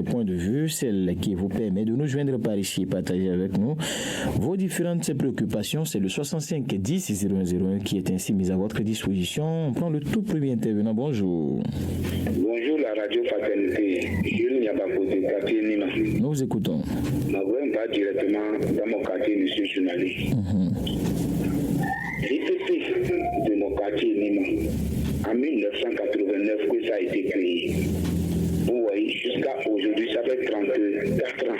point de vue, celle qui vous permet de nous joindre par ici et partager avec nous vos différentes préoccupations. C'est le 65 10 0101 qui est ainsi mis à votre disposition. On prend le tout premier intervenant. Bonjour. Bonjour la radio Fraternité. Jules Niabako de quartier Nima. Nous vous écoutons. Je va directement dans mon quartier, monsieur journaliste. L'IPP de mon quartier Nima, en 1989 que ça a été créé. Vous voyez, jusqu'à aujourd'hui, ça fait 34 ans.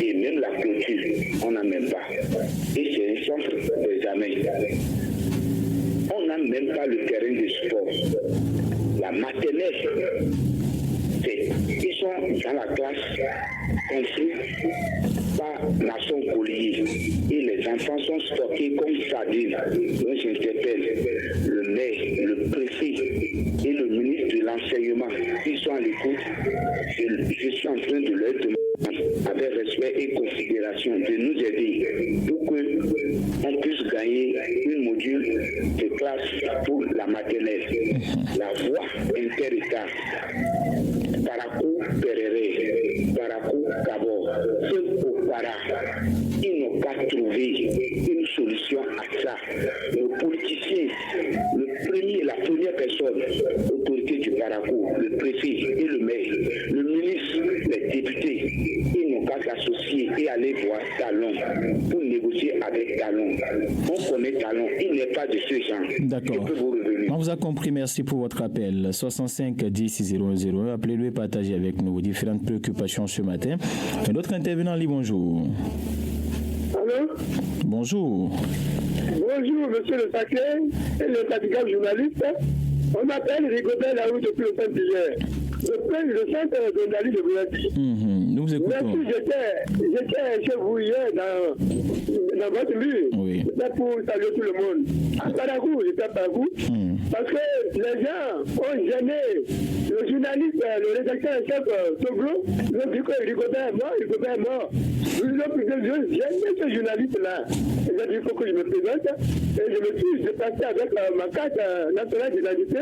Et même la clôture, on n'a même pas. Et c'est un centre d'examen. On n'a même pas le terrain de sport. La maternelle, ils sont dans la classe construits par Nation Collier. Et les enfants sont stockés comme sardines. Donc j'interpelle le maire, le préfet et le ministre de l'enseignement. Ils sont à l'écoute. Je suis en train de leur demander avec respect et considération de nous aider pour qu'on puisse gagner une module de classe pour la maternelle. La voie inter-État, Parakou Perere, Parakou Kabor, ceux au Para, ils n'ont pas trouvé une solution à ça. Nos politiciens, la première personne, l'autorité du Parakou, le préfet et le maire, le ministre, les députés, ils n'ont qu'à s'associer et aller voir Talon pour négocier avec Talon. On connaît Talon, il n'est pas de ce genre. D'accord. On vous a compris, merci pour votre appel. 65 10 001, appelez-le et partagez avec nous vos différentes préoccupations ce matin. Un autre intervenant, Ali, bonjour. Allô? Bonjour. Bonjour, monsieur le sacré et le fatigable journaliste. On m'appelle Rigobert Laroux depuis le temps d'hier. Le centre de Dali de Boulati. Nous vous écoutons. Merci, j'étais chez vous hier dans votre mur. Oui. C'était pour saluer tout le monde. À Parakou, j'étais à Parakou. Parce que les gens ont gêné le journaliste, le rédacteur en chef Soglo. Ils ont dit que Rigobert est mort, Rigobert est mort. Ils ont gêné ce journaliste-là. Ils ont dit qu'il faut que je me présente. Et je me suis déplacé avec ma carte nationale d'identité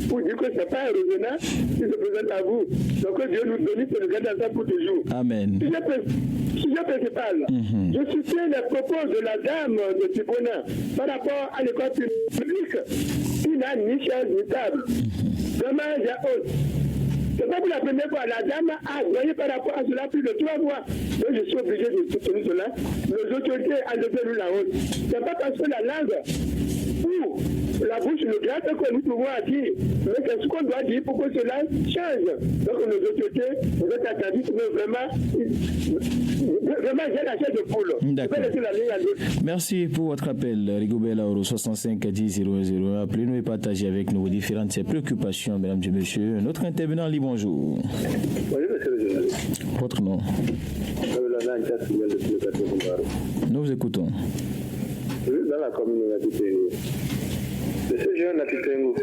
pour dire que ce n'est pas un revenant qui se présente à vous. Donc que Dieu nous donne pour le garder ça pour toujours. Amen. Sujet principal, je soutiens les propos de la dame de Tibona par rapport à l'école publique qui n'a ni chaise ni table. Dommage à haute. C'est pas pour la première fois. La dame a gagné par rapport à cela plus de 3 mois. Donc je suis obligé de soutenir cela. Les autorités enlèvent la haute. C'est pas parce que la langue ou la bouche nous gratte que nous pouvons dire. Mais c'est ce qu'on doit dire pour que cela change. Donc nos autorités, vous êtes attendus, mais vraiment, j'ai la chaise de poule. D'accord. Merci pour votre appel, Rigobert Laroux, 65 10 001. Appelez-nous et partagez avec nous vos différentes préoccupations, mesdames et messieurs. Notre intervenant, Ali, bonjour. Bonjour, monsieur le journaliste. Votre nom? Nous vous écoutons. Dans la commune de Natitengo. C'est ce jeune Natitengo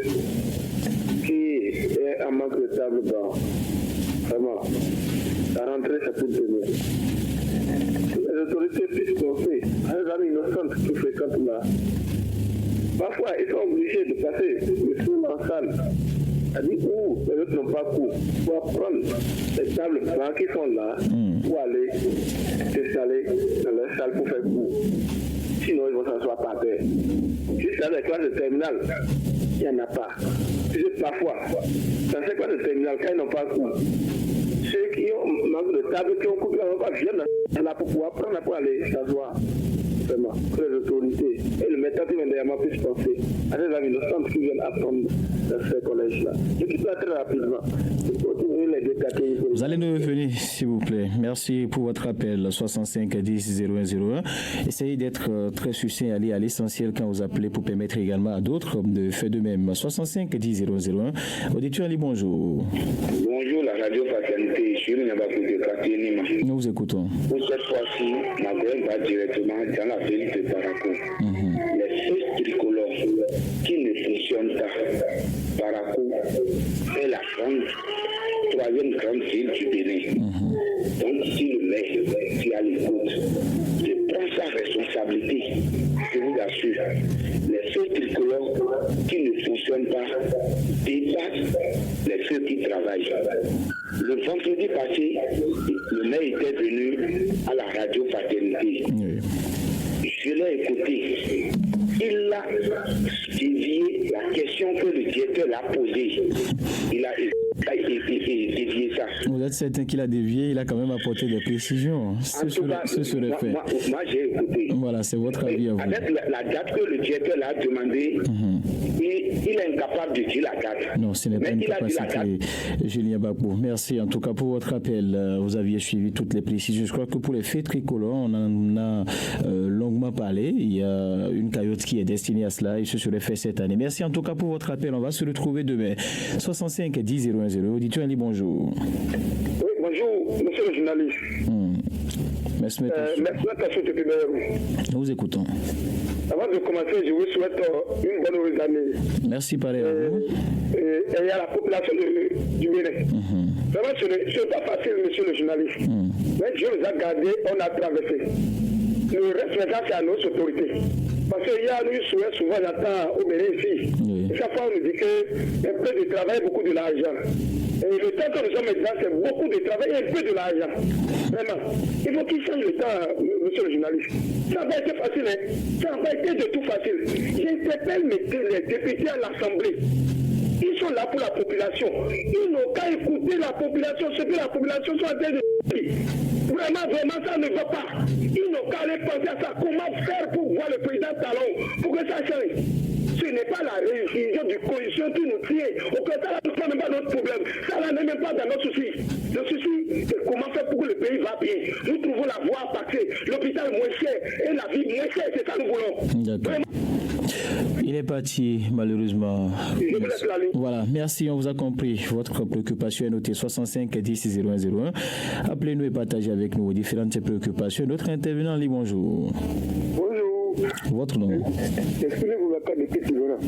qui est en manque de table blanc. Vraiment, la rentrée, ça peut tenir. Les autorités puissent penser à les amis innocentes qui fréquentent là. Parfois, ils sont obligés de passer le soir en salle. C'est-à-dire où les autres n'ont pas cours pour apprendre les tables blancs qui sont là pour aller s'installer dans leur salle pour faire cours. Sinon, ils vont s'asseoir par terre. Jusqu'à la classe de terminale, il n'y en a pas. Parfois, dans ces classes de terminale, quand ils n'ont pas cours, ceux qui ont manque de table, qui ont cours, viennent là pour pouvoir prendre pour aller s'asseoir. Vraiment, que les autorités et le méthode immédiatement puissent penser à des amis innocents qui viennent apprendre dans ces collèges-là. Et qui doit très rapidement continuer les détails. Vous allez nous revenir, s'il vous plaît. Merci pour votre appel, 65 10 0101. Essayez d'être très succinct, aller à l'essentiel quand vous appelez pour permettre également à d'autres de faire de même. 65 10 001. Auditeur Ali, bonjour. Bonjour, la radio Fraternité. Je suis Niabako de quartier Nima. Nous vous écoutons. Pour cette fois-ci, ma gueule va directement dans la ville de Parakou. Les feux tricolores qui ne fonctionnent pas. Parakou est la troisième grande ville du Bénin. Donc, si le maire qui a l'écoute prend sa responsabilité, je vous assure, les feux tricolores qui ne fonctionnent pas dépassent les feux qui travaillent. Le vendredi passé, passé, le maire était venu à la radio Fraternité. Oui. Je l'ai écouté. Il a dévié la question que le directeur l'a posée. Il a dévié ça. Vous êtes certain qu'il a dévié, il a quand même apporté des précisions. En tout cas, moi j'ai écouté. Voilà, c'est votre avis à vous. Avec la date que le directeur l'a demandé, il est incapable de dire la date. Non, ce n'est pas une capacité, Julien Gbagbo. Merci en tout cas pour votre appel. Vous aviez suivi toutes les précisions. Je crois que pour les faits tricolores, on en a longuement parlé. Il y a une cagnotte qui est destinée à cela et ce serait fait cette année. Merci en tout cas pour votre appel. On va se retrouver demain. 65 10 010. Auditeur Ali, bonjour. Oui, bonjour, monsieur le journaliste. Merci, nous vous écoutons. Avant de commencer, je vous souhaite une bonne heureuse année. Merci, pareil à vous. Et à la population du Bénin. Vraiment, ce n'est pas facile, monsieur le journaliste. Mais Dieu nous a gardés, on a traversé. Le reste maintenant, c'est à nos autorités. Parce qu'il y a nous souhaitons souvent j'attends au Bénin ici. Oui. Et chaque fois, on nous dit qu'un peu de travail, beaucoup de l'argent. Et le temps que nous sommes maintenant, c'est beaucoup de travail et un peu de l'argent. Vraiment. Il faut qu'ils changent le temps, monsieur le journaliste. Ça n'a pas été facile, hein. Ça n'a pas été de tout facile. J'interpelle les députés à l'Assemblée. Ils sont là pour la population. Ils n'ont qu'à écouter la population, ce que la population soit en train de dire. Vraiment, ça ne va pas. Ils n'ont qu'à aller penser à ça. Comment faire pour voir le président Talon, pour que ça change. Ce n'est pas la révision du coalition qui nous tient. Au contraire, ça ne prend même pas notre problème. Ça n'est même pas dans notre souci. Le souci, c'est comment faire pour que le pays va bien. Nous trouvons la voie à passer. L'hôpital moins cher et la vie moins chère. C'est ça que nous voulons. D'accord. Il est parti, malheureusement. Voilà, merci, on vous a compris. Votre préoccupation est notée 65 10 0101. Appelez-nous et partagez avec nous vos différentes préoccupations. Notre intervenant, Ali, bonjour. Bonjour. Votre nom? Excusez-vous, Boubacar depuis Tigona.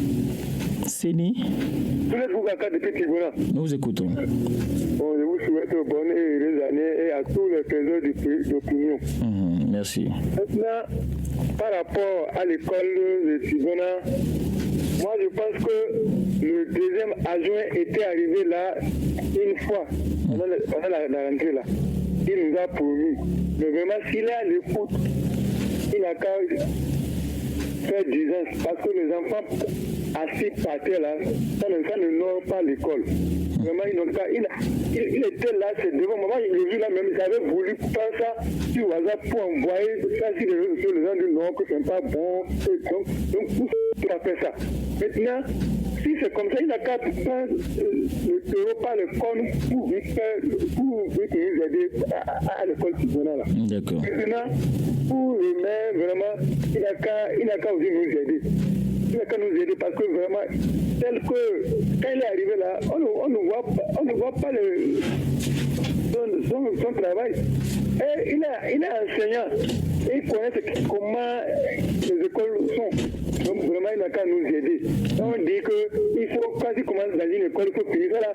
Séni? Boubacar depuis Tigona. Nous vous écoutons. Bon, je vous souhaite bonne et heureuse année et à tous les faiseurs d'opinion. Merci. Maintenant, par rapport à l'école de Tigona, moi je pense que le deuxième adjoint était arrivé là une fois, pendant la rentrée là. Il nous a promis. Mais vraiment, s'il est à l'écoute, il n'a qu'à faire d'usance. Parce que les enfants assis par terre là, ça ne nord pas l'école. Vraiment, il était là, c'est devant moi. Il l'a vu là même, il avait voulu faire ça sur WhatsApp pour envoyer ça sur les réseaux sociaux. Les gens disent non, que c'est pas bon. Donc, pour faire ça. Maintenant, si c'est comme ça, il n'a qu'à prendre le terreau par le cône pour nous aider à l'école Tigona là. D'accord. Maintenant, pour le maire, vraiment, il n'a qu'à aussi nous aider. Il n'a qu'à nous aider parce que vraiment, tel que quand il est arrivé là, on ne voit pas son travail. Et il est enseignant. Et il connaît comment les écoles sont. Donc vraiment, il n'a qu'à nous aider. On dit qu'il faut, quand il commence dans une école, il faut finir ça là.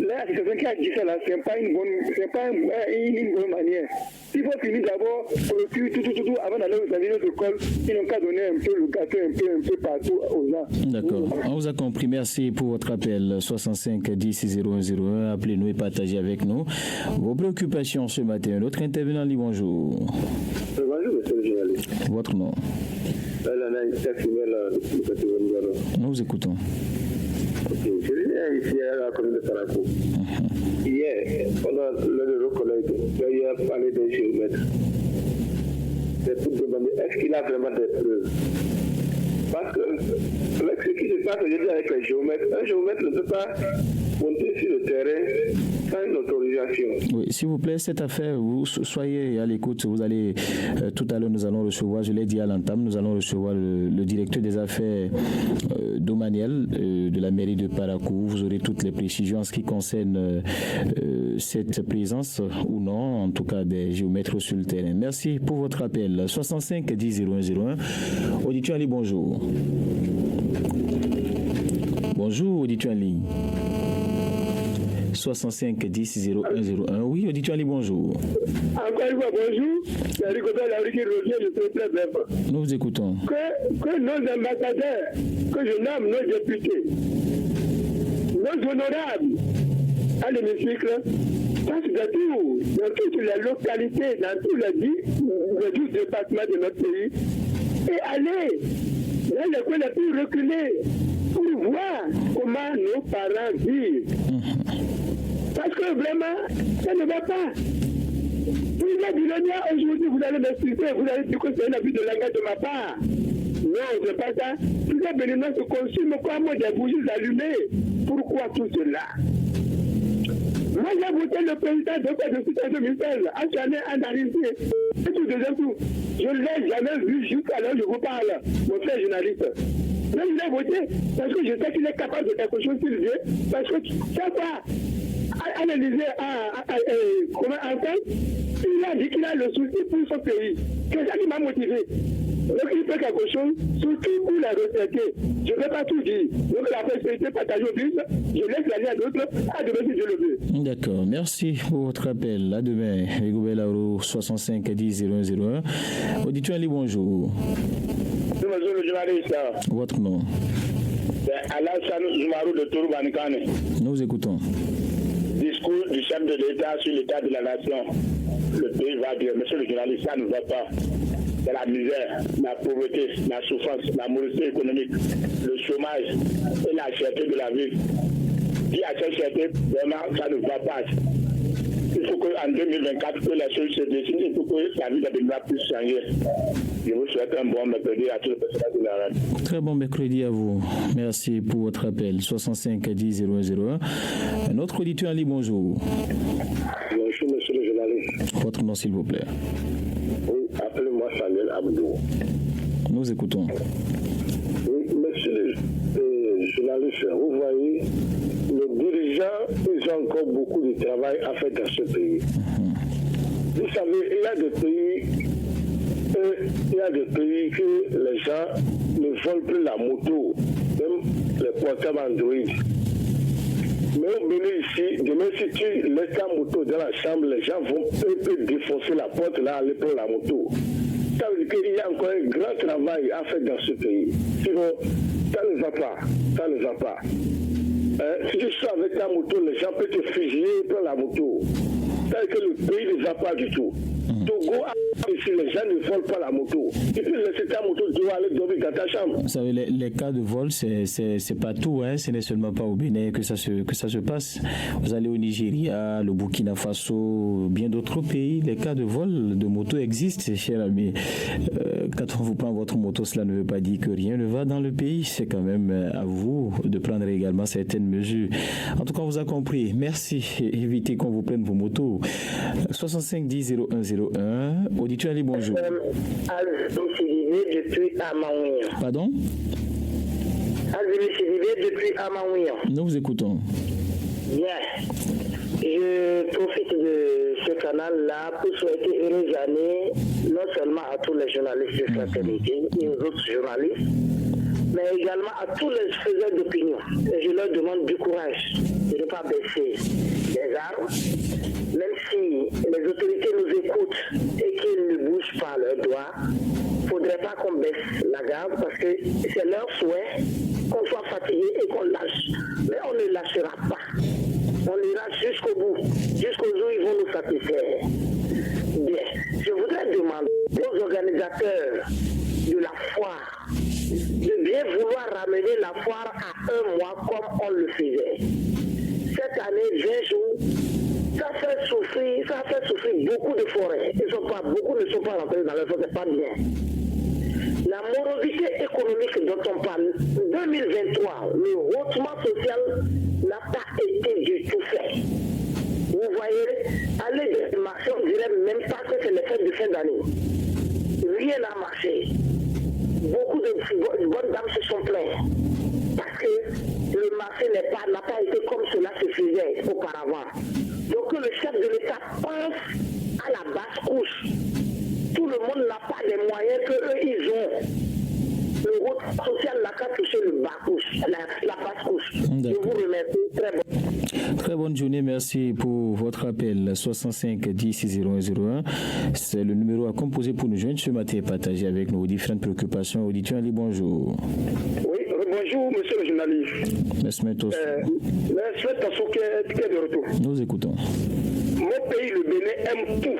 L'association qui a dit ça là, c'est pas une bonne manière. Il faut finir d'abord, tout, avant d'aller dans une autre école, ils n'ont qu'à donner un peu le gâteau, un peu partout aux gens. D'accord. On vous a compris. Merci pour votre appel. 65 10 0101. Appelez-nous et partagez avec nous vos préoccupations ce matin. Notre intervenant dit bonjour. Bonjour, monsieur le journaliste. Votre nom? Nous vous écoutons. Ok, je viens ici à la commune de Parakou. Hier, pendant le collègue, il a parlé d'un géomètre. C'est pour demander, est-ce qu'il a vraiment des preuves? Parce que, avec ce qui se passe aujourd'hui avec les géomètres, un géomètre ne peut pas monter sur le terrain sans une autorisation. Oui, s'il vous plaît, cette affaire, vous soyez à l'écoute. Vous allez, tout à l'heure, nous allons recevoir, je l'ai dit à l'entame, nous allons recevoir le directeur des affaires domaniales de la mairie de Parakou. Vous aurez toutes les précisions en ce qui concerne cette présence ou non, en tout cas des géomètres sur le terrain. Merci pour votre appel. 65 10 0101. Auditeur Ali, bonjour. Bonjour, auditeur en ligne. 65 10 0101. Oui, auditeur Ali, bonjour. Encore une fois, bonjour. C'est Ricotta Labri qui revient, je suis très bref. Nous vous écoutons. Que nos ambassadeurs, que je nomme nos députés, nos honorables à l'hémicycle, passe dans toutes les localités, dans tous les 12 départements de notre pays, et aller dans les coins les plus reculés pour voir comment nos parents vivent. Parce que vraiment, ça ne va pas. Vous êtes millionnaire aujourd'hui, vous allez m'expliquer, vous allez dire que c'est un abus de langage de ma part. Non, c'est pas ça. Tous les Béninois se consument comme des bougies allumées. Pourquoi tout cela? Moi, j'ai voté le président de 2016, en Haïti, et tout deuxième tour. Je ne l'ai jamais vu jusqu'à l'heure où je vous parle, mon frère journaliste. Mais je l'ai voté parce que je sais qu'il est capable de quelque chose qu'il veut, parce que chaque fois, analysé comment en fait, il a dit qu'il a le souci pour son pays. C'est ça qui m'a motivé. Donc il fait quelque chose, surtout pour la retraiter. Je ne vais pas tout dire. Donc la prospérité partagée au bus, je laisse la vie à d'autres. À demain si Dieu le veut. D'accord, merci pour votre appel. À demain, Rigobert Lauro, 65 10 0101. Auditeur Ali, bonjour. Bonjour le journaliste. Votre nom? C'est Alassane Zoumarou de Tourou-Banikane. Nous vous écoutons. Discours du chef de l'État sur l'état de la nation. Le pays va dire, monsieur le journaliste, ça ne va pas. C'est la misère, la pauvreté, la souffrance, la morosité économique, le chômage et la cherté de la vie. Qui a cette cherté, vraiment, ça ne va pas. Il faut qu'en 2024, que les choses se dessinent, il faut que la vie de Béninois puisse changer. Je vous souhaite un bon mercredi à tous les personnels de la radio. Très bon mercredi à vous. Merci pour votre appel. 65 10 001. Un autre auditeur en ligne, bonjour. Bonjour, monsieur le journaliste. Votre nom, s'il vous plaît. Oui, appelez-moi Samuel Abdou. Nous écoutons. Oui, monsieur le journaliste, vous voyez, les dirigeants, ils ont encore beaucoup de travail à faire dans ce pays. Vous savez, il y a des pays que les gens ne volent plus la moto, même les portables Android. Mais au Bénin ici, demain si tu laisses ta moto dans la chambre, les gens vont peut défoncer la porte là, aller prendre la moto. Ça veut dire qu'il y a encore un grand travail à faire dans ce pays. Sinon, ça ne va pas. Ça ne va pas. Si tu sors avec ta moto, les gens peuvent te fusiller et prendre la moto. Ça veut dire que le pays ne va pas du tout. Togo, ici, les gens ne volent pas la moto. Et puis laisser ta moto, tu dois aller dormir dans ta chambre. Vous savez, les cas de vol, c'est pas tout. Hein. Ce n'est seulement pas au Bénin que ça se passe. Vous allez au Nigeria, le Burkina Faso, bien d'autres pays. Les cas de vol de moto existent, chers amis. Quand on vous prend votre moto, cela ne veut pas dire que rien ne va dans le pays. C'est quand même à vous de prendre également certaines mesures. En tout cas, on vous a compris. Merci. Évitez qu'on vous prenne vos motos. 65 10 0101. Auditeur Ali, bonjour. Alvin Sidibé depuis Amaouian. Pardon? Alvin Sidibé depuis Amaouian. Nous vous écoutons. Bien. Je profite de ce canal-là pour souhaiter heureuse année, non seulement à tous les journalistes de fraternité et aux autres journalistes, mais également à tous les faiseurs d'opinion. Et je leur demande du courage de ne pas baisser les armes, même si les autorités nous écoutent et qu'ils ne bougent pas leurs doigts. Il ne faudrait pas qu'on baisse la garde parce que c'est leur souhait qu'on soit fatigué et qu'on lâche. Mais on ne lâchera pas. On ira jusqu'au bout, jusqu'au jour où ils vont nous satisfaire. Bien, je voudrais demander aux organisateurs de la foire de bien vouloir ramener la foire à 1 mois comme on le faisait. Cette année, 20 jours, ça fait souffrir beaucoup de forêts. Beaucoup ne sont pas rentrés dans les forêts, c'est pas bien. La morosité économique dont on parle, 2023, le haussement social n'a pas été du tout fait. Vous voyez, aller dans le marché, on dirait même pas que c'est les fêtes de fin d'année. Rien n'a marché. Beaucoup de bonnes dames se sont plaintes parce que le marché n'a pas été comme cela se faisait auparavant. Donc le chef de l'État pense à la basse couche. Tout le monde n'a pas les moyens qu'eux ils ont. Le route social n'a qu'à toucher le bas couche, la basse couche. Je vous remercie. Très bon. Très bonne journée, merci pour votre appel. 65 10 0101. C'est le numéro à composer pour nous joindre ce matin et partager avec nos différentes préoccupations. Auditeur Ali, bonjour. Oui, bonjour, monsieur le journaliste. Merci, Mentos. Merci, Tasso, qui est de retour. Nous écoutons. Mon pays, le Bénin, aime tout.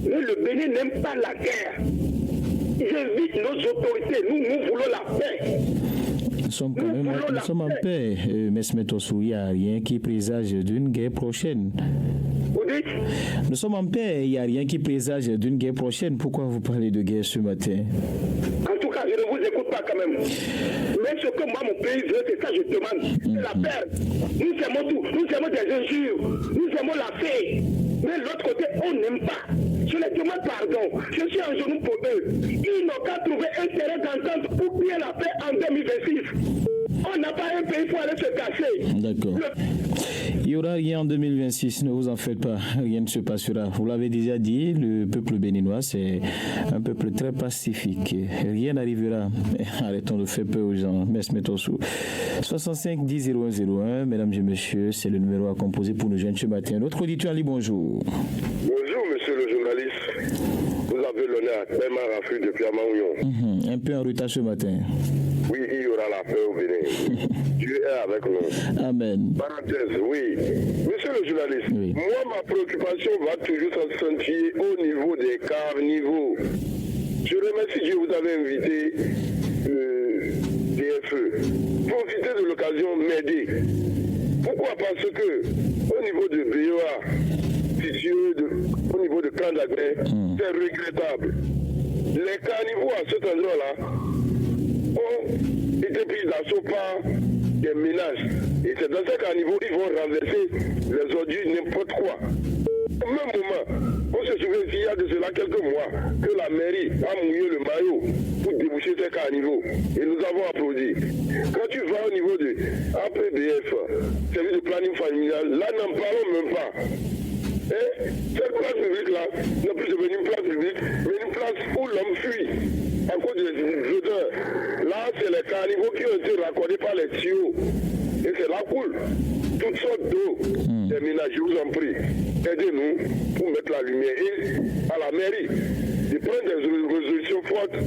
Mais le Bénin n'aime pas la guerre. J'invite nos autorités, nous voulons la paix. Nous sommes en paix, Mesme Tossou. Il n'y a rien qui présage d'une guerre prochaine. Vous dites? Nous sommes en paix, il n'y a rien qui présage d'une guerre prochaine. Pourquoi vous parlez de guerre ce matin? En tout cas, je ne vous écoute pas quand même. Mais ce que moi, mon pays veut, c'est ça que je demande. C'est la paix. Nous aimons tout. Nous aimons des injures. Nous aimons la paix. Mais l'autre côté, on n'aime pas. Je les demande pardon. Je suis en genou pour eux. Ils n'ont qu'à trouver un terrain d'entente pour bien la paix en 2026. On n'a pas un pays pour aller se casser. D'accord. Il n'y aura rien en 2026, ne vous en faites pas, rien ne se passera. Vous l'avez déjà dit, le peuple béninois, c'est un peuple très pacifique. Rien n'arrivera. Arrêtons de faire peur aux gens. Mesme Tossou. 65 10 0101, mesdames et messieurs, c'est le numéro à composer pour nous joindre ce matin. Notre auditeur, Ali, bonjour. Bonjour, monsieur le journaliste. Vous avez l'honneur à Pema Rafu depuis Amaouillon. Un peu en retard ce matin. Oui, il y aura la paix au Bénin. Dieu est avec nous. Amen. Parenthèse, oui. Monsieur le journaliste, oui. Moi, ma préoccupation va toujours s'accentuer au niveau des carnivaux. Je remercie Dieu, vous avez invité le DFE. Profitez de l'occasion, m'aider. Pourquoi? Parce que au niveau de BOA, situé au niveau de Candagré, c'est regrettable. Les carnivaux à cet endroit-là ont été pris d'assaut par des ménages. Et c'est dans ces carnivaux qu'ils vont renverser les ordures, n'importe quoi. Au même moment, on se souvient qu'il y a de cela quelques mois que la mairie a mouillé le maillot pour déboucher ces carnivaux. Et nous avons applaudi. Quand tu vas au niveau de APBF, service de planning familial, là n'en parlons même pas. Et cette place publique-là n'est plus devenue une place publique, mais une place où l'homme fuit à cause des odeurs. Là, c'est les carnivaux qui ont été raccordés par les tuyaux. Et c'est là coule toutes sortes d'eau. Les ménages, je vous en prie, aidez-nous pour mettre la lumière. Et à la mairie, de prendre des résolutions fortes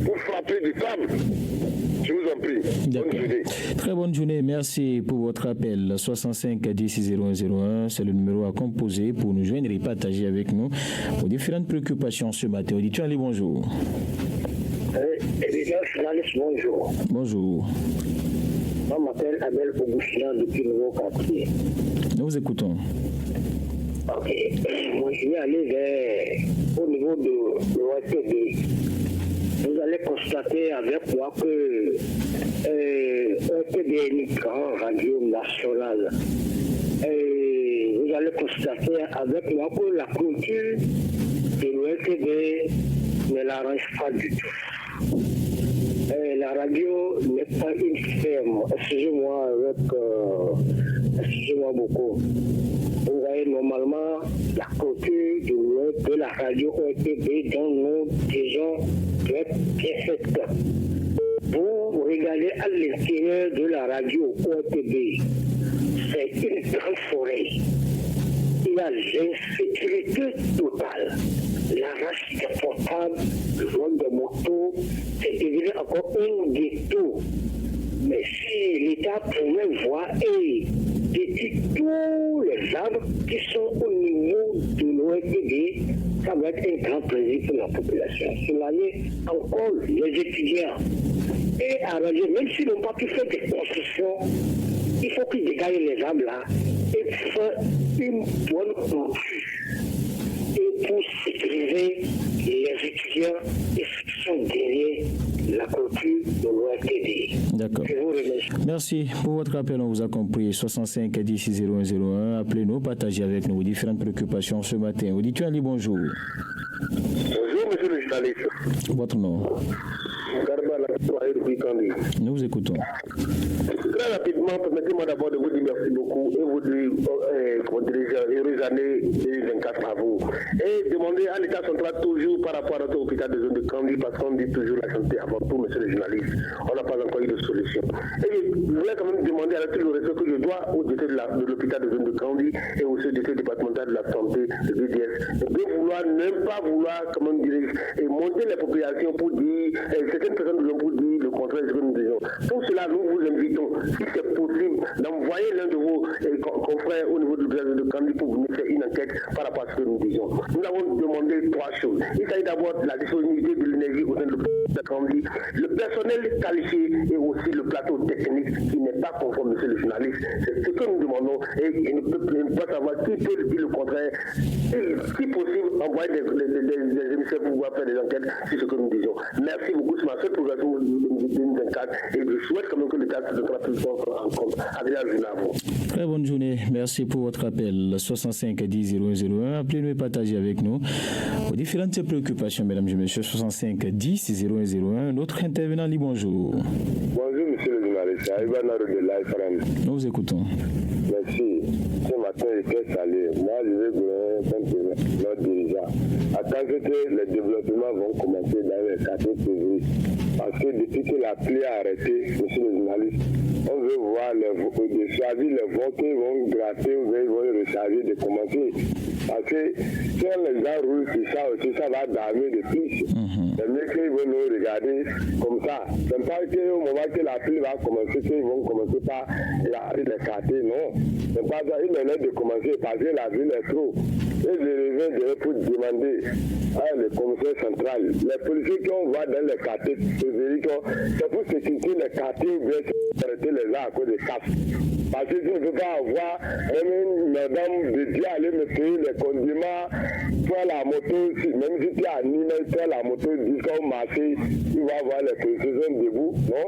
pour frapper des tables. Je vous en prie. Bonne journée. Très bonne journée. Merci pour votre appel. 65 10 0101, c'est le numéro à composer pour nous joindre et partager avec nous vos différentes préoccupations ce matin. Auditeur, allez, bonjour. Journaliste, bonjour. Bonjour. Je m'appelle Abel Ougouchian depuis Nouveau Quartier. Nous vous écoutons. Ok. Moi, je vais aller au niveau de l'ORTB. Vous allez constater avec moi que ORTB est une grande radio nationale. Et vous allez constater avec moi que la culture de l'ORTB ne l'arrange pas du tout. La radio n'est pas une ferme. Excusez-moi beaucoup. Vous voyez, normalement, la culture de la radio ORTB dont nous disons doit être bien faite. Vous regardez à l'intérieur de la radio ORTB, c'est une grande forêt. Il y a l'insécurité totale. La rache des portables, le vol de motos, c'est devenu encore un détour. Mais si l'État pouvait voir et détruire tous les arbres qui sont au niveau de l'ORTB, ça va être un grand plaisir pour la population. Soulager encore les étudiants. Et arranger, même s'ils n'ont pas pu faire des constructions, il faut qu'ils dégagent les arbres là et faire une bonne culture. Et pour sécuriser les étudiants et ceux qui sont derrière la culture de l'ORTB. D'accord. Je vous remercie. Merci pour votre appel, on vous a compris. 65 10 0101, appelez-nous, partagez avec nous différentes préoccupations ce matin. Auditeur Ali, bonjour. Bonjour, monsieur le journaliste. Votre nom? Nous vous écoutons. Très rapidement, permettez-moi d'abord de vous dire merci beaucoup et vous dire, heureuse année 2024 à vous. Et demander à l'État central toujours par rapport à notre hôpital de zone de Kandi, parce qu'on dit toujours la santé avant tout, monsieur le journaliste. On n'a pas encore eu de solution. Et je voulais quand même demander à tout le respect que je dois au directeur de l'hôpital de zone de Kandi et aussi au directeur départemental de la santé de BDS de vouloir, ne pas vouloir, comment dire, et monter les populations pour dire, certaines personnes nous ont pour dire le contraire de ce que nous disons. Pour cela, nous vous invitons, si c'est possible, d'envoyer l'un de vos confrères au niveau de de Kandi pour venir faire une enquête par rapport à ce que nous disons. Nous avons demandé 3 choses. Il s'agit d'abord de la disponibilité de l'énergie au sein de Kandi, le personnel qualifié et aussi le plateau technique qui n'est pas conforme, monsieur le journaliste. C'est ce que nous demandons et il ne peut pas savoir qui peut dire le contraire. Et, si possible, envoyer des émissaires pour pouvoir faire des enquêtes sur ce que nous disons. Merci beaucoup, c'est ma seule progression de 2024 et je souhaite quand même que l'État se prenne en compte. Très bonne journée. Merci pour votre appel. 65 10 001. Appelez-nous et partagez avec nous vos différentes préoccupations, mesdames et messieurs. 65 10 001. Notre intervenant dit bonjour. Bonjour, monsieur le journaliste. Nous vous écoutons. Merci. Ce matin, j'étais salué. Moi, je vais donner notre dirigeant. À quand que les développements vont commencer dans les 4 février. Parce que depuis que la pluie a arrêté, monsieur le journaliste, on veut voir les votés vont gratter, vont recharger, de commencer. Parce que si on les a roulés, ça aussi, ça va damer de plus. C'est mieux qu'ils vont nous regarder comme ça. C'est pas qu'au moment que la pluie va commencer, qu'ils vont commencer par regarder les quartiers, non. C'est pas ça, ils mènent de commencer parce que la ville est trop. Et je reviens pour demander à le commissaire central, les policiers qu'on voit dans les quartiers, c'est pour sécuriser les quartiers ou bien arrêter les gens à cause des casques. Parce que je ne peux pas avoir même une madame de Dieu aller me payer les condiments, faire la moto, même si tu es à Nîmes, faire la moto jusqu'au marché, tu vas voir les policiers debout. Non,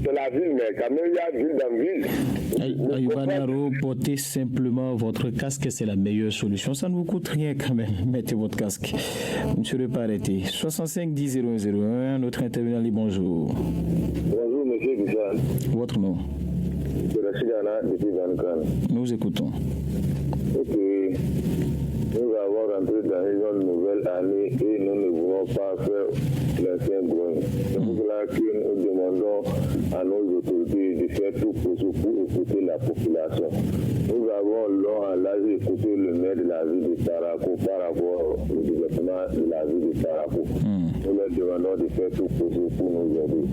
c'est la ville, mais quand même il y a ville dans ville. Ayuba Naro, portez simplement votre casque, c'est la meilleure solution. Ça ne vous coûte rien quand même. Mettez votre casque. Vous ne serez pas arrêté. 65 10 001, notre intervenant dit bonjour. Bonjour, monsieur Bissal. Votre nom? Nous vous écoutons. Ok. Nous avons rentré dans une nouvelle année et nous ne voulons pas faire l'ancien drone. C'est pour cela que nous demandons à nos autorités de faire tout pour écouter la population. Nous avons longtemps écouté le maire de la ville de Tarako par rapport au développement de la ville de Tarako. Nous leur demandons de faire tout pour nous aider.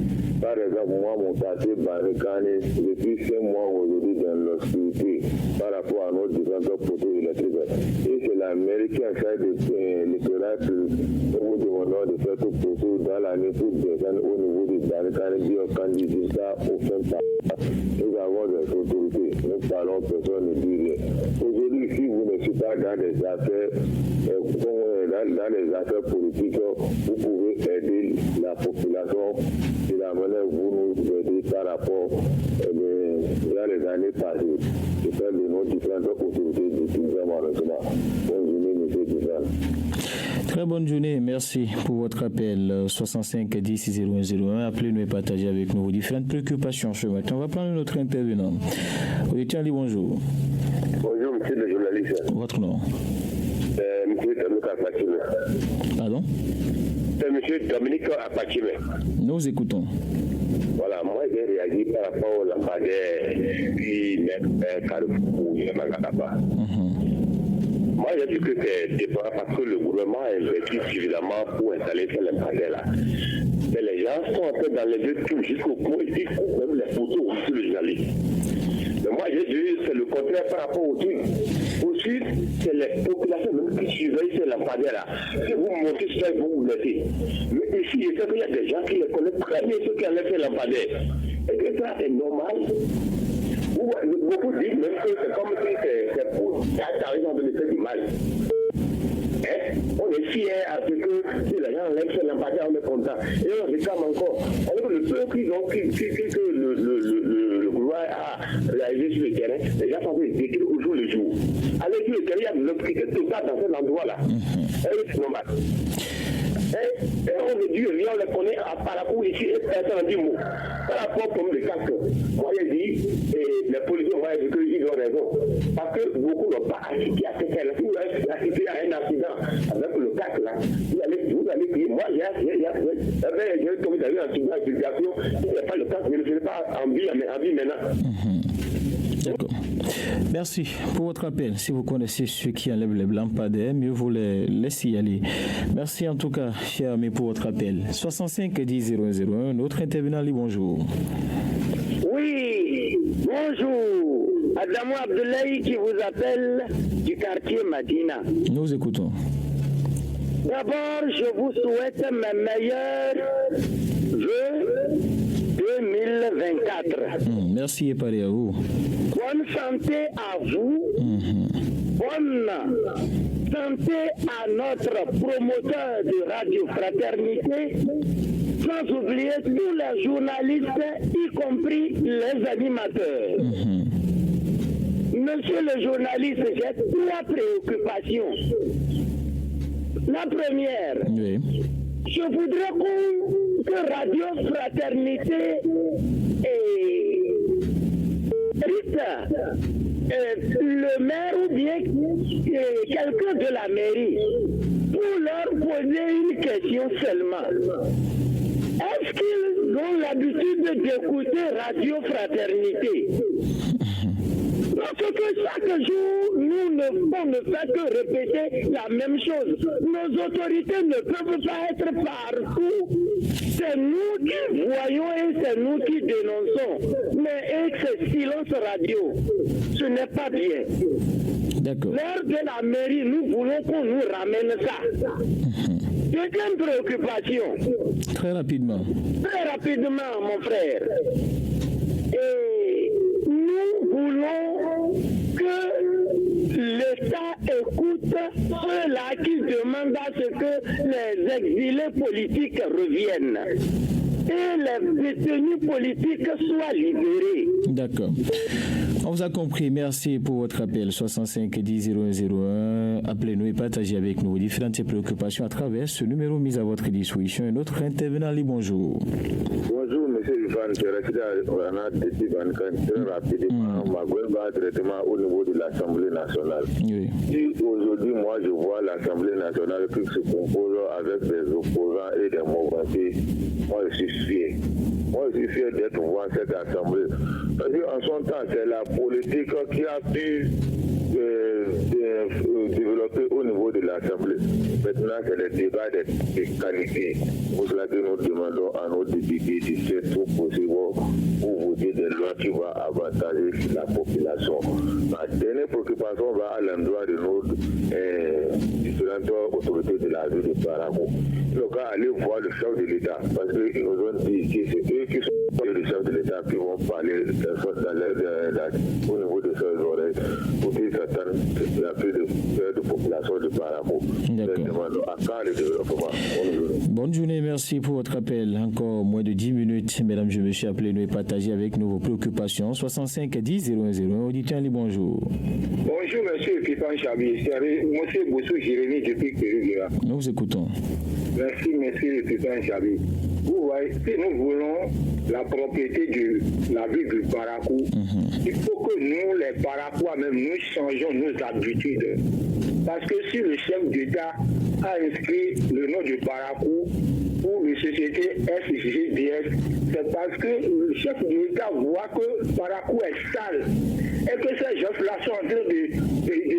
Par exemple, moi, mon quartier Barikane, depuis 5 mois aujourd'hui dans l'obscurité par rapport à nos différents poteaux électriques. Et c'est la mairie qui a fait l'éclairage public. Nous demandons de faire tout pour dans l'année pour descendre au niveau de Barikane, bio-candidat au fin de. Nous avons des autorités. Nous parlons, personne ne dit rien. Aujourd'hui, si vous ne êtes pas dans des affaires, dans les affaires politiques, vous pouvez aider la population de la manière vous nous aidez par rapport dans les années passées. De faire de nos différentes autorités de malheureusement. Bonne journée, monsieur Dufan. Très bonne journée, merci pour votre appel. 65 10 001. Appelez-nous et partagez avec nous vos différentes préoccupations ce matin. On va prendre notre intervenant. Auditeur, bonjour. Bonjour, monsieur le journaliste. Votre nom? Monsieur Dominique Apachime. Pardon? C'est monsieur Dominique Apachime. Nous écoutons. Voilà, moi j'ai réagi par rapport au lampadaire qui met Carrefour et Magadaba. Moi j'ai dit que c'est déplorable parce que le gouvernement a investi suffisamment pour installer ces lampadaires-là. Mais les gens sont en train d'enlever tout jusqu'au point, ils coupent même les photos aussi le journaliste. Mais moi j'ai dit c'est le contraire par rapport au truc. Ensuite, c'est les populations même qui surveillent ces lampadaires-là. Si vous montez sur ça, ils vont vous laisser. Mais ici, il y a des gens qui les connaissent très bien, ceux qui enlèvent ces lampadaires. Est-ce que ça est normal? Beaucoup disent même que c'est comme si c'est pour par de faire du mal. On est fiers à ce que si les gens enlèvent ces lampadaires, on est content. Et on réclame encore. Alors le peu que le gouvernement a réalisé sur le terrain, les gens sont décrire au jour le jour. Allez sur le terrain, il y a de l'obscurité totale dans cet endroit-là. C'est normal. Et on ne dit rien, on les connaît à Parakou ici, et personne n'a dit mot. Par rapport comme le casque, moi j'ai dit, et les policiers vont dire qu'ils ont raison. Parce que beaucoup n'ont pas assisté à ce qu'elle a. Si vous avez assisté à un accident avec le casque là, vous allez crier. Moi j'ai commis un accident d'application, il n'y a pas le casque, je ne serai pas en vie maintenant. D'accord. Merci pour votre appel. Si vous connaissez ceux qui enlèvent les lampadaires, mieux vaut les laisser y aller. Merci en tout cas, cher ami, pour votre appel. 65 10 001, notre intervenant dit bonjour. Oui, bonjour. Adamou Abdoulaye qui vous appelle du quartier Madina. Nous écoutons. D'abord, je vous souhaite mes meilleurs vœux 2024. Merci et parlez à vous. Bonne santé à vous. Bonne santé à notre promoteur de Radio Fraternité. Sans oublier tous les journalistes, y compris les animateurs. Monsieur le journaliste, j'ai 3 préoccupations. La première, Oui. je voudrais que Radio Fraternité le maire ou bien quelqu'un de la mairie pour leur poser une question seulement. Est-ce qu'ils ont l'habitude d'écouter Radio Fraternité? Parce que chaque jour, nous ne fait que répéter la même chose. Nos autorités ne peuvent pas être partout. C'est nous qui voyons et c'est nous qui dénonçons. Mais avec ce silence radio, ce n'est pas bien. D'accord. L'heure de la mairie, nous voulons qu'on nous ramène ça. Deuxième préoccupation. Très rapidement. Très rapidement, mon frère. Et nous voulons que l'État écoute ceux-là qui demandent à ce que les exilés politiques reviennent et les détenus politiques soient libérés. D'accord. On vous a compris. Merci pour votre appel. 65 10 0101. Appelez-nous et partagez avec nous vos différentes préoccupations à travers ce numéro mis à votre disposition. Un autre intervenant, bonjour. Bonjour, monsieur Ivan. Je reste à très rapidement. Ma gueule traitement au niveau de l'Assemblée nationale. Oui. Si aujourd'hui, moi, je vois l'Assemblée nationale qui se compose avec des opposants et des mouvements, moi, je suis fier. Moi, je suis fier d'être voir cette Assemblée. Parce qu'en son temps, c'est la politique qui a pu développer au niveau de l'Assemblée. Maintenant, c'est le débat des qualités. Pour cela que nous demandons à nos députés de faire tout possible pour voter des lois qui vont avantager la population. Ma dernière préoccupation va à l'endroit de nos différentes autorités de la ville de Parakou. Ils ont qu'à aller voir le chef de l'État parce qu'ils nous ont dit que c'est eux qui sont le chef de l'État qui vont parler au niveau de leurs oreilles pour qu'ils s'attendent la plus de population de Parakou. Bonne journée, merci pour votre appel. Encore moins de 10 minutes, mesdames et messieurs, appelez-nous et partagez avec nous vos préoccupations. 65 10 001. Auditeur, bonjour. Bonjour, monsieur Kifan Chabi. C'est monsieur Boussou Jérémy depuis Kéruguera. Nous vous écoutons. Merci, monsieur Kifan Chabi. Vous voyez, si nous voulons la propriété de la ville du Parakou, il faut que nous, les Parakouas même, nous changeons nos habitudes. Parce que si le chef d'État a inscrit le nom du Parakou pour une société SGDS, c'est parce que le chef d'État voit que Parakou est sale et que ces gens-là sont en train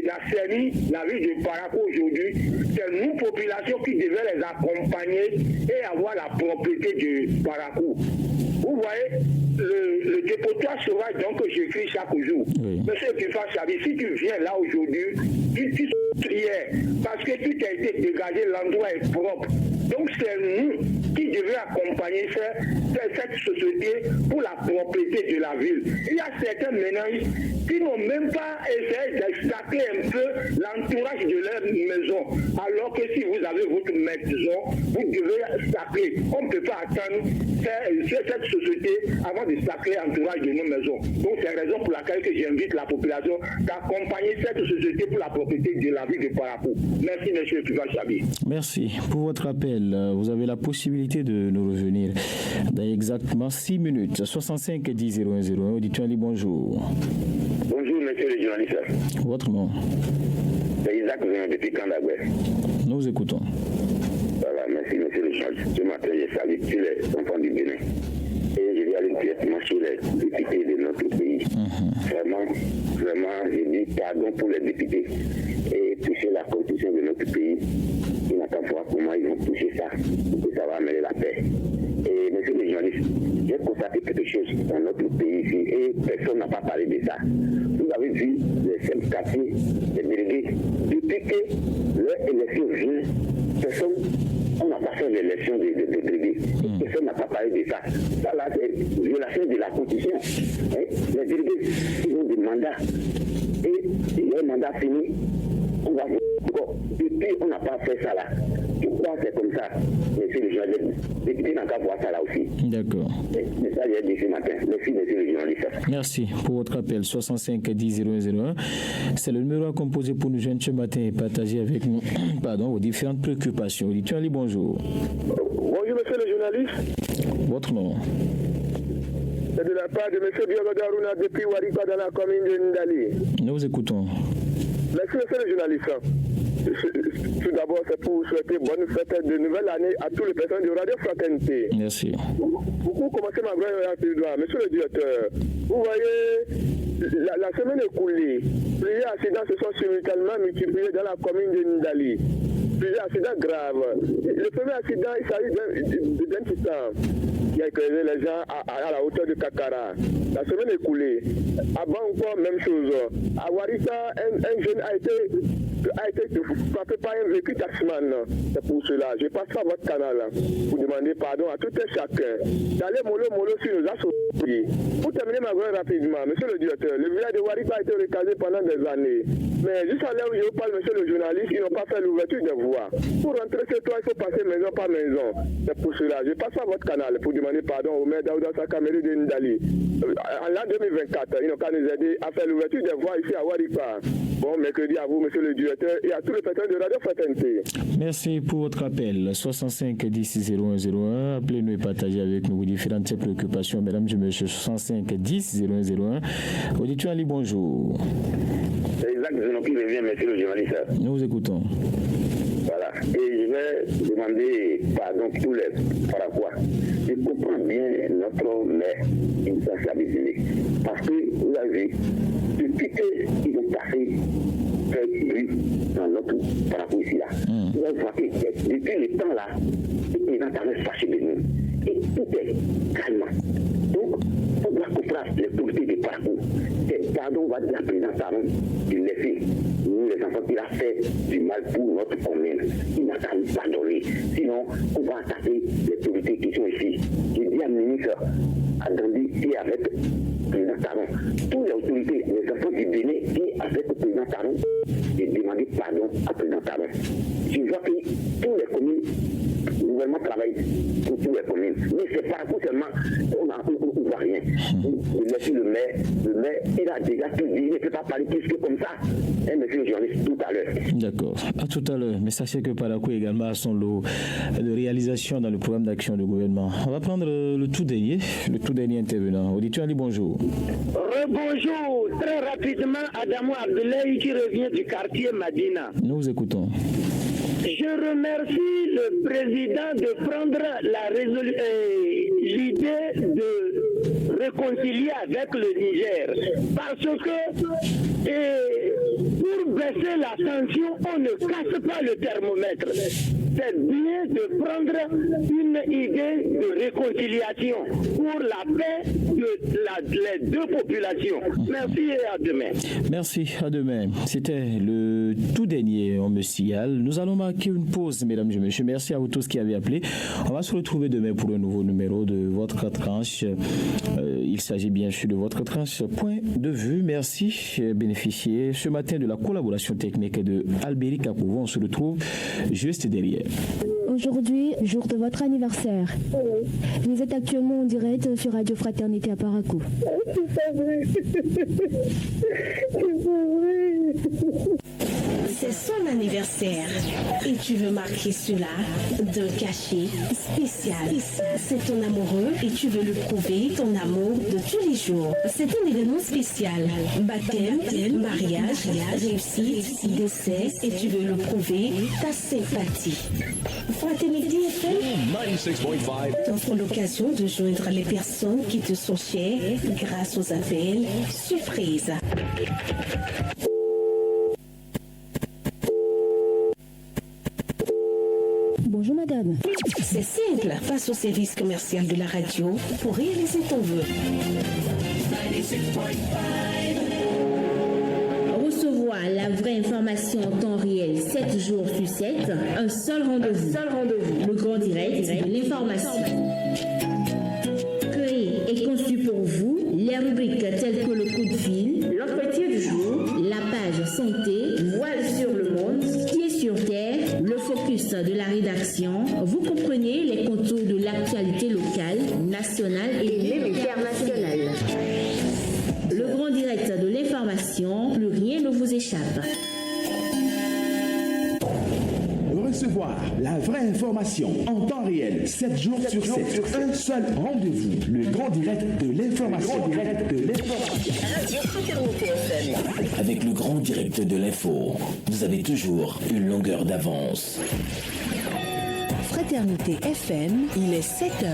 d'assainir la ville de Parakou aujourd'hui. C'est nous, population, qui devons les accompagner et avoir la propriété du Parakou. Vous voyez, le dépotoir sauvage donc que j'écris chaque jour. Oui. Monsieur Kifa Chabi, si tu viens là aujourd'hui, tu hier, parce que tout a été dégagé, l'endroit est propre. Donc c'est nous qui devons accompagner cette société pour la propriété de la ville. Il y a certains ménages qui n'ont même pas essayé d'extracter un peu l'entourage de leur maison. Alors que si vous avez votre maison, vous devez stacler. On ne peut pas attendre cette société avant de stacler l'entourage de nos maisons. Donc c'est la raison pour laquelle que j'invite la population d'accompagner cette société pour la propriété de la ville de Parakou. Merci, monsieur Kiva Chabi. Merci pour votre appel. Vous avez la possibilité de nous revenir dans exactement 6 minutes. 65 10 0101. Auditeur, bonjour. Bonjour, monsieur le journaliste. Votre nom? C'est Isaac depuis Kandagoué. Nous vous écoutons. Voilà, merci, monsieur le journaliste. Ce matin, j'ai salué tous les enfants du Bénin. Et je vais aller directement sur les députés de notre pays. Vraiment, je dis pardon pour les députés et toucher la constitution de notre pays. Ils n'ont qu'à voir comment ils vont toucher ça, pour que ça va amener la paix. Et monsieur le journaliste, j'ai constaté quelque chose dans notre pays ici et personne n'a pas parlé de ça. Vous avez vu les 5 quartiers, les délégués, depuis que leur élection vient, personne, on n'a pas fait l'élection des délégués. Personne n'a pas parlé de ça. Ça là, c'est violation de la Constitution. Les délégués, ils ont des mandats. Et leur mandat fini, on va encore. Depuis, on n'a pas fait ça là. Pourquoi c'est comme ça? Monsieur le journaliste, les députés n'ont qu'à voir ça là aussi. D'accord. C'est ça que j'ai dit ce matin. Merci, monsieur le journaliste. Merci pour votre appel 65 10 001. C'est le numéro à composer pour nous joindre ce matin et partager avec nous vos différentes préoccupations. Auditeurs, bonjour. Bonjour, monsieur le journaliste. Votre nom? C'est de la part de monsieur Biogoda Aruna depuis Warikwa dans la commune de Ndali. Nous vous écoutons. Merci, monsieur le journaliste. Tout d'abord, c'est pour souhaiter bonne fête de nouvelle année à tous les personnes de Radio Fraternité. Merci. Beaucoup commencé ma grande rapidement. Monsieur le directeur, vous voyez, la semaine écoulée, plusieurs accidents se sont simultanément multipliés dans la commune de Ndali. Plusieurs accidents graves. Le premier accident, il s'agit d'un titan qui a écrasé les gens à la hauteur de Kakara. La semaine écoulée, avant encore, même chose. À Warissa, un jeune a été frappé par un véhicule taximan. C'est pour cela. Je passe par votre canal pour demander pardon à tout un chacun d'aller mollo sur nos associés. Pour terminer ma grande rapidement, monsieur le directeur, le village de Warissa a été recasé pendant des années. Mais juste à l'heure où je vous parle, monsieur le journaliste, ils n'ont pas fait l'ouverture des voies. Pour rentrer chez toi, il faut passer maison par maison. C'est pour cela. Je passe par votre canal pour demander pardon au maire Daouda Sakameri de Ndali. En l'an 2024, ils n'ont qu'à nous aider à faire l'ouverture des voies ici à Warikwa. Bon, mercredi à vous, monsieur le directeur, et à tous les personnes de Radio Fraternité. Merci pour votre appel. 65 10 0101. Appelez-nous et partagez avec nous vos différentes préoccupations. Mesdames et messieurs, 65 10 0101. Auditeur Ali, bonjour. C'est Isaac Zenon qui revient, monsieur le journaliste. Nous vous écoutons. Voilà. Et je vais demander pardon tous les Paraguas. Je comprends bien notre maire, Insa Sabizile. Parce que, vous avez vu, depuis qu'ils ont passé très bruit dans notre Paraguay ici là, vous allez voir que depuis le temps là, les gens avaient fâché de nous. Et tout est calme. Donc, on doit comprendre les politiques des Paraguay. C'est pardon, on va dire à la présidente Taron de laisser nous les enfants qu'il a fait du mal pour notre commune. Il n'a qu'à nous pardonner. Sinon, on va attaquer les politiques qui sont ici. J'ai dit à le ministre Adandi et avec le président Taron, toutes les autorités, les enfants du Bénin et avec le président Taron, j'ai demandé pardon à président Taron. Je vois que toutes les communes, le gouvernement travaille pour toutes les communes. Mais c'est pas pour seulement, on ne voit rien. Monsieur le maire, il a déjà tout dit, il ne peut pas parler plus que comme ça. Et monsieur le journaliste, tout à l'heure. D'accord. À tout à l'heure. Mais sachez que Parakou également a son lot de réalisation dans le programme d'action du gouvernement. On va prendre le tout dernier intervenant. Auditeur Ali, bonjour. Bonjour. Très rapidement, Adamo Abdoulaye qui revient du quartier Madina. Nous vous écoutons. Je remercie le président de prendre l'idée de réconcilier avec le Niger. Parce que pour baisser la tension, on ne casse pas le thermomètre. C'est bien de prendre une idée de réconciliation pour la paix de les deux populations. Merci et à demain. Merci, à demain. C'était le tout dernier, on me signale. Nous allons marquer une pause, mesdames et messieurs. Merci à vous tous qui avez appelé. On va se retrouver demain pour un nouveau numéro de votre tranche. Il s'agit bien sûr de votre tranche point de vue. Merci, bénéficier ce matin de la collaboration technique de Albéric Kakouvo. On se retrouve juste derrière. Aujourd'hui, jour de votre anniversaire. Vous êtes actuellement en direct sur Radio Fraternité à Parakou. C'est son anniversaire et tu veux marquer cela d'un cachet spécial. C'est ton amoureux et tu veux lui prouver ton amour de tous les jours. C'est un événement spécial. Baptême, mariage, réussite, décès et tu veux le prouver ta sympathie. Fraternité FM 96.5 t'offre l'occasion de joindre les personnes qui te sont chères grâce aux appels surprises. Bonjour madame. Club. C'est simple, passe au service commercial de la radio pour réaliser ton vœu. Recevoir la vraie information en temps réel 7 jours sur 7, un seul rendez-vous. Le grand direct de l'information. Créé et conçu pour vous, les rubriques telles que le coup de fil, l'entretien du jour, la page santé, voile sur le monde, pied sur terre, le focus de la rédaction. Vous comprenez les contours de l'actualité locale, nationale et même internationale. Le grand direct de l'information, plus rien ne vous échappe. Recevoir la vraie information en temps réel, 7 jours sur 7, un seul rendez-vous, le grand direct de l'information. Radio Fraternité FM. Avec le grand direct de l'info, vous avez toujours une longueur d'avance. Fraternité FM, il est 7h.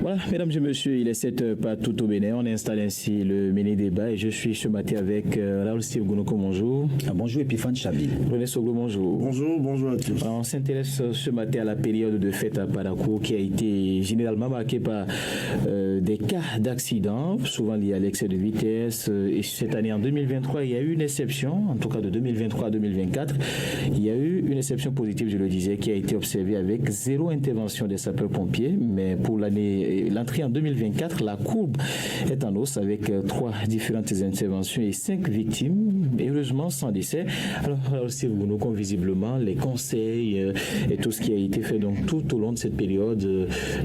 Voilà, mesdames et messieurs, il est 7h partout au Bénin. On installe ainsi le mini-débat et je suis ce matin avec Raoul Steve Gounoko, bonjour. Bonjour Epiphane Chabil. René Soglo, bonjour. Bonjour à tous. Alors, on s'intéresse ce matin à la période de fête à Parakou qui a été généralement marquée par des cas d'accidents, souvent liés à l'excès de vitesse. Et cette année, en 2023, il y a eu une exception, en tout cas de 2023 à 2024. Il y a eu une exception positive, je le disais, qui a été observée avec 0 intervention des sapeurs-pompiers. Mais pour l'entrée en 2024, la courbe est en hausse avec 3 différentes interventions et 5 victimes, et heureusement sans décès. Alors si vous nous comptez visiblement les conseils et tout ce qui a été fait donc tout au long de cette période,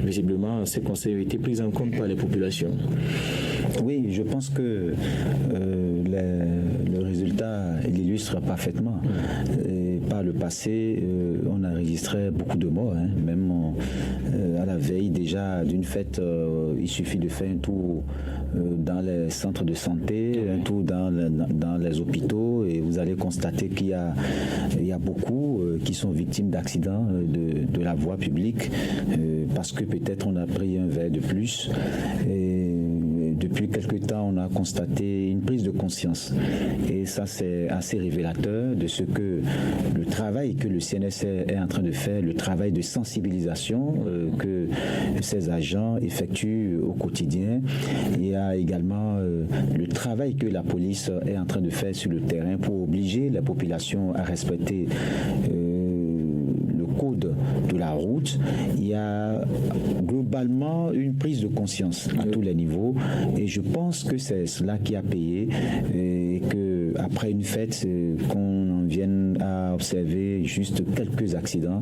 visiblement ces conseils ont été pris en compte par les populations. Oui, je pense que le résultat l'illustre parfaitement. Et par le passé, on a enregistré beaucoup de morts, même à la veille déjà d'une fête. Il suffit de faire un tour dans les centres de santé, un tour dans les hôpitaux, et vous allez constater qu'il y a beaucoup qui sont victimes d'accidents de la voie publique parce que peut-être on a pris un verre de plus. Et depuis quelque temps, on a constaté une prise de conscience. Et ça, c'est assez révélateur de ce que le travail que le CNSR est en train de faire, le travail de sensibilisation que ces agents effectuent au quotidien. Il y a également le travail que la police est en train de faire sur le terrain pour obliger la population à respecter le code de la route. Il y a globalement une prise de conscience à tous les niveaux, et je pense que c'est cela qui a payé, et que après une fête qu'on en vienne à observer juste quelques accidents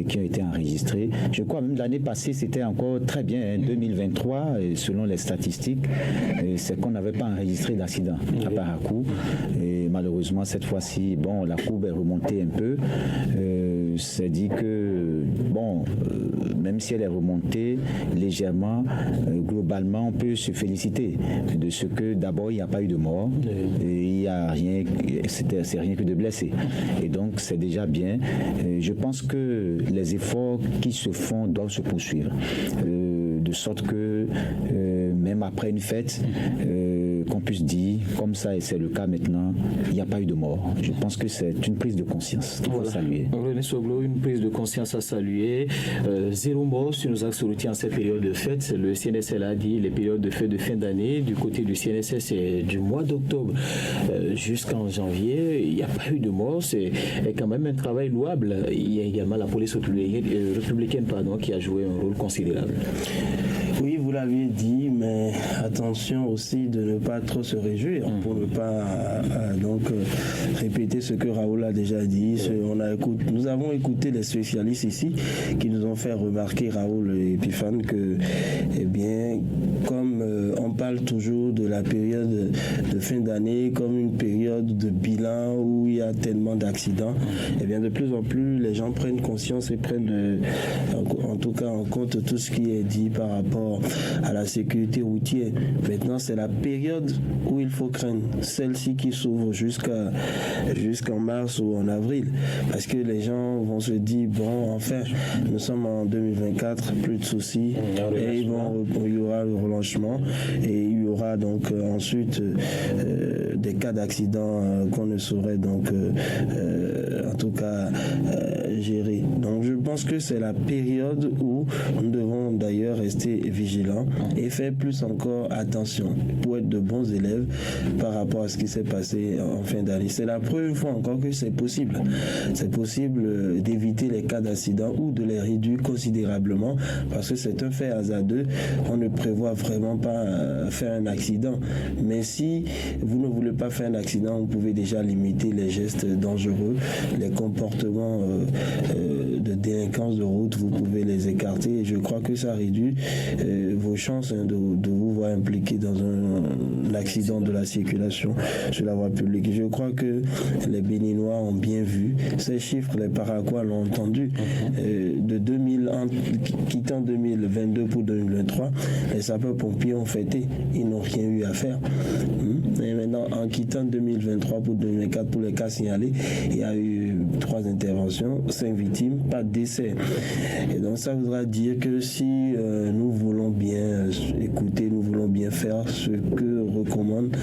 qui ont été enregistrés. Je crois même l'année passée c'était encore très bien, 2023 selon les statistiques, c'est qu'on n'avait pas enregistré d'accident à Parakou, et malheureusement cette fois-ci la courbe est remontée un peu. C'est dit que même si elle est remontée légèrement, globalement on peut se féliciter de ce que d'abord il n'y a pas eu de mort, et il n'y a rien, c'est rien que de blessés, et donc c'est déjà bien. Je pense que les efforts qui se font doivent se poursuivre, de sorte que même après une fête, qu'on puisse dire comme ça, et c'est le cas maintenant, il n'y a pas eu de mort. Je pense que c'est une prise de conscience qu'il faut saluer. René Soglo, une prise de conscience à saluer. 0 mort sur nos axes routiers en cette période de fête. Le CNSL a dit les périodes de fête de fin d'année. Du côté du CNSL, c'est du mois d'octobre jusqu'en janvier. Il n'y a pas eu de mort. C'est quand même un travail louable. Il y a également la police républicaine qui a joué un rôle considérable. Oui, vous l'aviez dit, mais attention aussi de ne pas trop se réjouir pour ne pas répéter ce que Raoul a déjà dit. Nous avons écouté les spécialistes ici qui nous ont fait remarquer, Raoul et Epiphane, que comme on parle toujours de la période de fin d'année comme une période de bilan où il y a tellement d'accidents, de plus en plus les gens prennent conscience et prennent en tout cas en compte tout ce qui est dit par rapport à la sécurité routière. Maintenant, c'est la période où il faut craindre, celle-ci qui s'ouvre jusqu'en mars ou en avril, parce que les gens vont se dire enfin nous sommes en 2024, plus de soucis, et il y aura le relâchement, et il y aura donc ensuite des cas d'accident qu'on ne saurait donc en tout cas gérer. pense que c'est la période où nous devons d'ailleurs rester vigilants et faire plus encore attention pour être de bons élèves par rapport à ce qui s'est passé en fin d'année. C'est la première fois encore que c'est possible. C'est possible d'éviter les cas d'accident ou de les réduire considérablement parce que c'est un fait hasardeux. On ne prévoit vraiment pas faire un accident. Mais si vous ne voulez pas faire un accident, vous pouvez déjà limiter les gestes dangereux, les comportements de délinquance de route, vous pouvez les écarter. Et je crois que ça réduit vos chances de vous voir impliqué dans un accident de la circulation sur la voie publique. Je crois que les Béninois ont bien vu ces chiffres, les Paraguayens l'ont entendu. De 2000, quittant 2022 pour 2023, les sapeurs-pompiers ont fêté, ils n'ont rien eu à faire. Et maintenant, en quittant 2023 pour 2024, pour les cas signalés, il y a eu 3 interventions, 5 victimes, pas de décès. Et donc ça voudra dire que si nous voulons bien écouter, nous voulons bien faire ce que recommande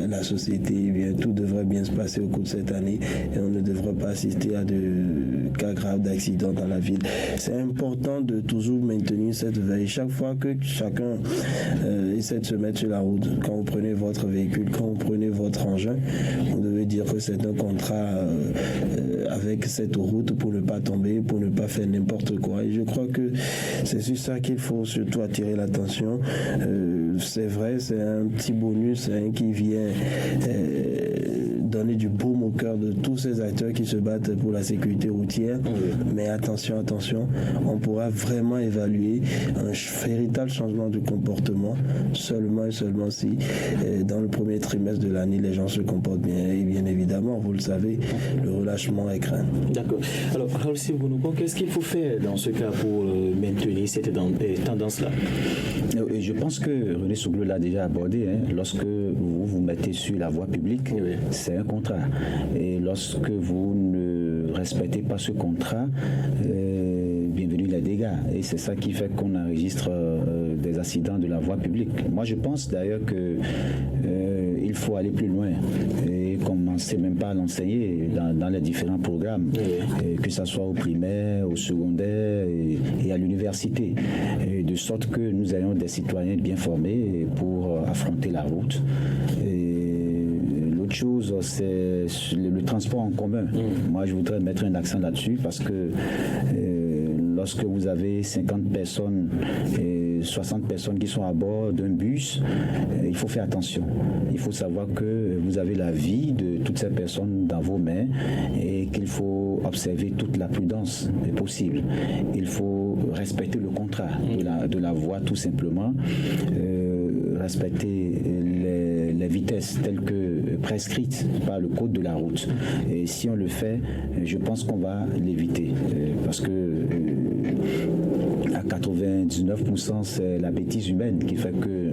la société, eh bien, tout devrait bien se passer au cours de cette année et on ne devrait pas assister à de cas graves d'accidents dans la ville. C'est important de toujours maintenir cette veille. Chaque fois que chacun essaie de se mettre sur la route, quand vous prenez votre véhicule, quand vous prenez votre engin, vous devez dire que c'est un contrat avec cette route pour ne pas tomber, pour ne pas faire n'importe quoi. Et je crois que c'est sur ça qu'il faut surtout attirer l'attention. C'est vrai, c'est un petit bonus qui vient donner du baume au cœur de tous ces acteurs qui se battent pour la sécurité routière. Mais attention, on pourra vraiment évaluer un véritable changement de comportement seulement et seulement si dans le premier trimestre de l'année les gens se comportent bien. Et bien évidemment, vous le savez, le relâchement est craint. D'accord. Alors, Raoul Sibounouko, qu'est-ce qu'il faut faire dans ce cas pour maintenir cette tendance-là? Je pense que René Souglou l'a déjà abordé. Lorsque vous vous mettez sur la voie publique, c'est un contrat. Et lorsque vous ne respectez pas ce contrat, bienvenue les dégâts. Et c'est ça qui fait qu'on enregistre des accidents de la voie publique. Moi, je pense d'ailleurs qu'il faut aller plus loin et commencer même pas à l'enseigner dans les différents programmes, que ce soit au primaire, au secondaire et à l'université, de sorte que nous ayons des citoyens bien formés pour affronter la route. L'autre chose, c'est le transport en commun. Moi, je voudrais mettre un accent là-dessus parce que lorsque vous avez 50 personnes et 60 personnes qui sont à bord d'un bus, il faut faire attention. Il faut savoir que vous avez la vie de toutes ces personnes dans vos mains et qu'il faut observer toute la prudence possible. Il faut respecter le contrat de la voie tout simplement, respecter les vitesses telles que prescrites par le code de la route. Et si on le fait, je pense qu'on va l'éviter parce que à 99%, c'est la bêtise humaine qui fait que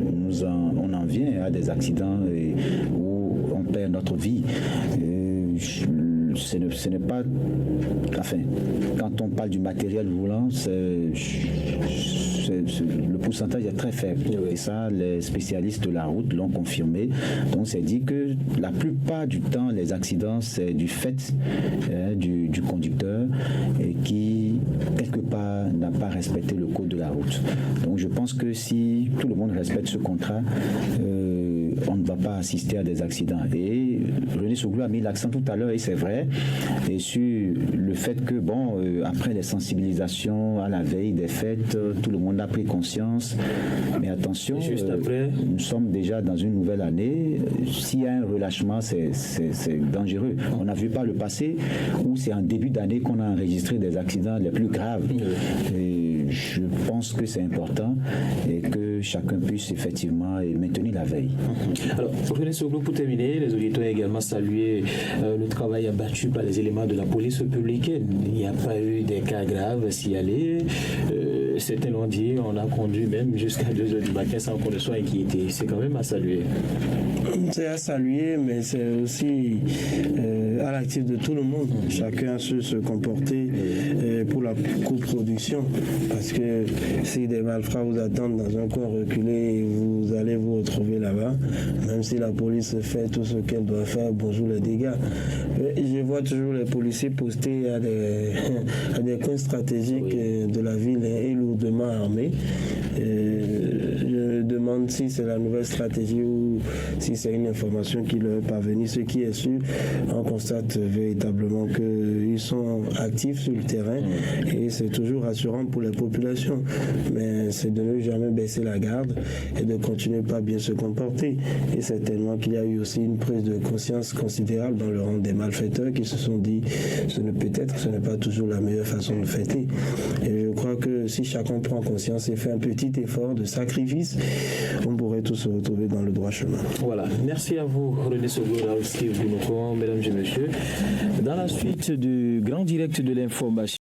on en vient à des accidents où on perd notre vie. Ce n'est pas... Enfin, quand on parle du matériel roulant, le pourcentage est très faible. Et ça, les spécialistes de la route l'ont confirmé. Donc, c'est dit que la plupart du temps, les accidents, c'est du fait du conducteur qui, quelque part, n'a pas respecté le code de la route. Donc, je pense que si tout le monde respecte ce contrat, on ne va pas assister à des accidents. Et René Souglou a mis l'accent tout à l'heure, et c'est vrai, et sur le fait que, après les sensibilisations à la veille des fêtes, tout le monde a pris conscience. Mais attention, juste après, nous sommes déjà dans une nouvelle année. S'il y a un relâchement, c'est dangereux. On a vu par le passé où c'est en début d'année qu'on a enregistré des accidents les plus graves. Et je pense que c'est important et que chacun puisse effectivement maintenir la veille. Alors, René Souglou, pour terminer, les auditeurs ont également salué le travail abattu par les éléments de la police républicaine. Il n'y a pas eu des cas graves signalés. Certains l'ont dit, on a conduit même jusqu'à 2h du matin sans qu'on ne soit inquiété. C'est quand même à saluer. C'est à saluer, mais c'est aussi à l'actif de tout le monde. Chacun a su se comporter pour la coproduction. Parce que si des malfrats vous attendent dans un coin reculé, vous allez vous retrouver là-bas. Même si la police fait tout ce qu'elle doit faire, bonjour les dégâts. Je vois toujours les policiers postés à des coins stratégiques de la ville et lourdement armés. Je me demande si c'est la nouvelle stratégie ou si c'est une information qui leur est parvenue. Ce qui est sûr, on constate véritablement qu'ils sont actifs sur le terrain et c'est toujours rassurant pour les populations. Mais c'est de ne jamais baisser la garde et de continuer pas bien se comporter. Et certainement qu'il y a eu aussi une prise de conscience considérable dans le rang des malfaiteurs qui se sont dit ce n'est pas toujours la meilleure façon de fêter. Et je crois que si chacun prend conscience et fait un petit effort de sacrifice, on pourrait tous se retrouver dans le droit chemin. Voilà, merci à vous René Sogora, Steve Bounoukon, mesdames et messieurs. Dans la suite du grand direct de l'information,